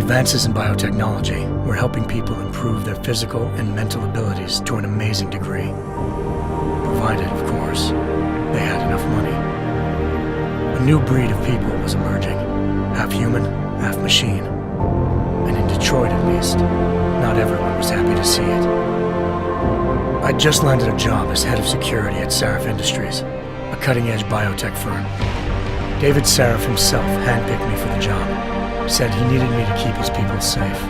Advances in biotechnology were helping people improve their physical and mental abilities to an amazing degree. Provided, of course, they had enough money. A new breed of people was emerging, half human, half machine. And in Detroit, at least, not everyone was happy to see it. I'd just landed a job as head of security at Sarif Industries, a cutting-edge biotech firm. David Sarif himself handpicked me for the job, said he needed me to keep his people safe.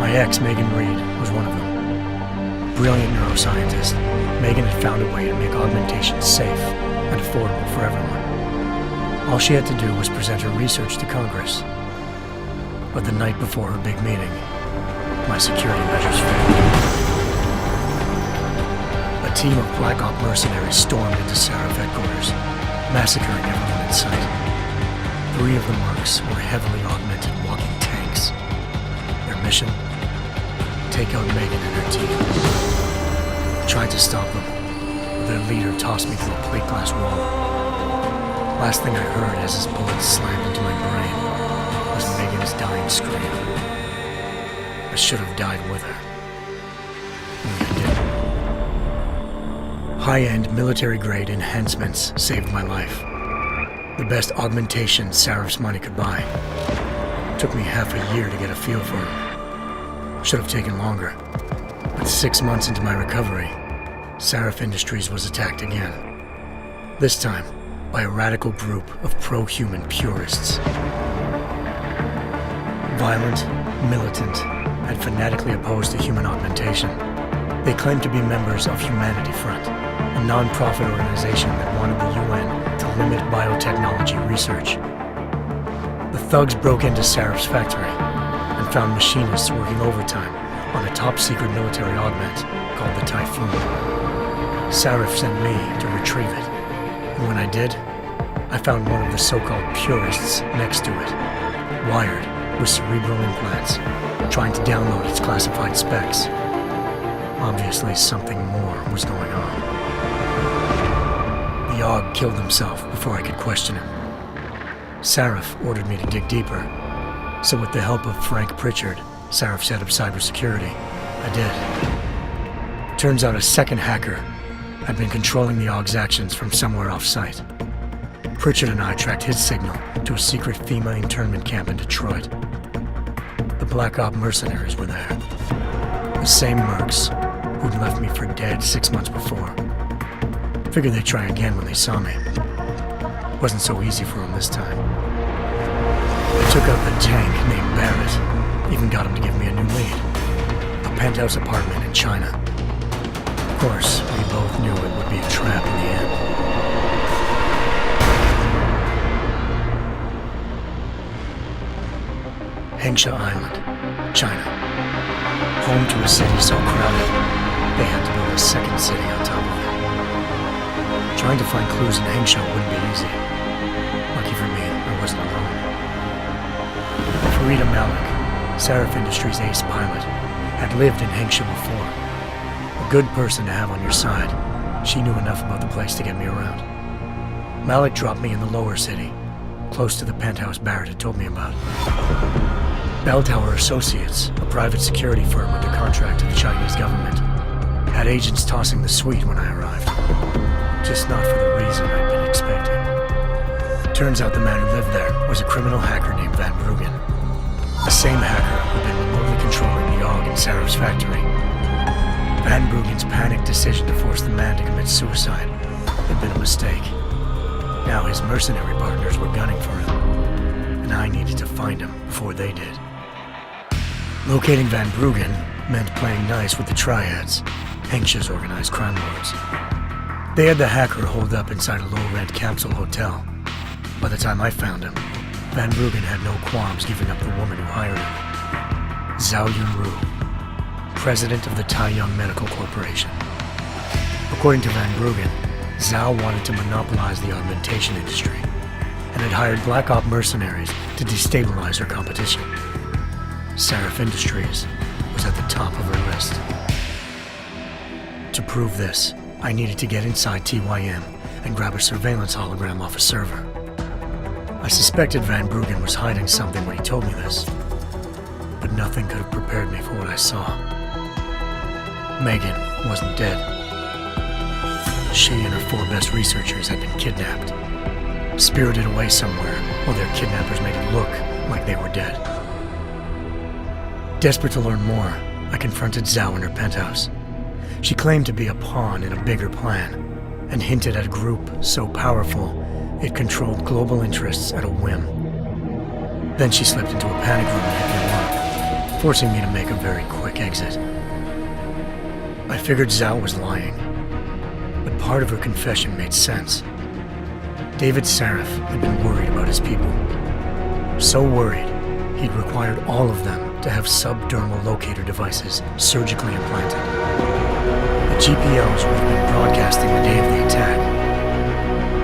My ex, Megan Reed, was one of them. Brilliant neuroscientist, Megan had found a way to make augmentation safe and affordable for everyone. All she had to do was present her research to Congress. But the night before her big meeting, my security measures failed. A team of Black Op mercenaries stormed into Sarif headquarters, massacring everyone in sight. 3 of the mercs were heavily augmented walking tanks. Their mission? Take out Megan and her team. I tried to stop them, but their leader tossed me through a plate glass wall. Last thing I heard as his bullets slammed into my brain was Megan's dying scream. I should have died with her. Only I didn't. High-end military-grade enhancements saved my life. The best augmentation Sarif's money could buy. Took me half a year to get a feel for it. Should have taken longer. But 6 months into my recovery, Sarif Industries was attacked again. This time, by a radical group of pro-human purists. Violent, militant, and fanatically opposed to human augmentation. They claimed to be members of Humanity Front, a non-profit organization that wanted the UN to limit biotechnology research. The thugs broke into Sarif's factory and found machinists working overtime on a top-secret military augment called the Typhoon. Sarif sent me to retrieve it, and when I did, I found one of the so-called purists next to it, wired with cerebral implants, trying to download its classified specs. Obviously, something more was going on. The AUG killed himself before I could question him. Sarif ordered me to dig deeper, so with the help of Frank Pritchard, Sarif's head of cybersecurity, I did. Turns out a second hacker had been controlling the AUG's actions from somewhere off-site. Pritchard and I tracked his signal to a secret FEMA internment camp in Detroit. The Black Op mercenaries were there. The same mercs who'd left me for dead 6 months before. Figured they'd try again when they saw me. Wasn't so easy for them this time. I took out the tank named Barrett, even got him to give me a new lead. A penthouse apartment in China. Of course, we both knew it would be a trap in the end. Hengsha Island, China. Home to a city so crowded, they had to build a second city on top of it. Trying to find clues in Hengsha wouldn't be easy. Lucky for me, I wasn't alone. Farida Malik, Sarif Industries' ace pilot, had lived in Hengsha before. A good person to have on your side. She knew enough about the place to get me around. Malik dropped me in the lower city, close to the penthouse Barrett had told me about. Bell Tower Associates, a private security firm under contract to the Chinese government, had agents tossing the suite when I arrived. Just not for the reason I'd been expecting. Turns out the man who lived there was a criminal hacker named Van Bruggen. The same hacker who'd been remotely controlling the AUG in Sarif's factory. Van Bruggen's panicked decision to force the man to commit suicide had been a mistake. Now his mercenary partners were gunning for him, and I needed to find him before they did. Locating Van Bruggen meant playing nice with the Triads, Hengsha's organized crime lords. They had the hacker holed up inside a low-rent capsule hotel. By the time I found him, Van Bruggen had no qualms giving up the woman who hired him. Zhao Yunru, president of the Taiyang Medical Corporation. According to Van Bruggen, Zhao wanted to monopolize the augmentation industry and had hired Black Op mercenaries to destabilize her competition. Sarif Industries was at the top of her list. To prove this, I needed to get inside TYM and grab a surveillance hologram off a server. I suspected Van Bruggen was hiding something when he told me this, nothing could have prepared me for what I saw. Megan wasn't dead. She and her 4 best researchers had been kidnapped, spirited away somewhere while their kidnappers made it look like they were dead. Desperate to learn more, I confronted Zhao in her penthouse. She claimed to be a pawn in a bigger plan, and hinted at a group so powerful it controlled global interests at a whim. Then she slipped into a panic room and hit me up, forcing me to make a very quick exit. I figured Zhao was lying, but part of her confession made sense. David Sarif had been worried about his people. So worried, he'd required all of them to have subdermal locator devices surgically implanted. The GPOs would have been broadcasting the day of the attack.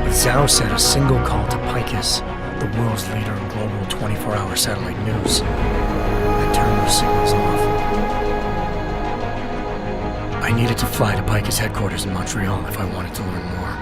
But Zhao said a single call to Picus, the world's leader in global 24-hour satellite news, and turned those signals off. I needed to fly to Picus headquarters in Montreal if I wanted to learn more.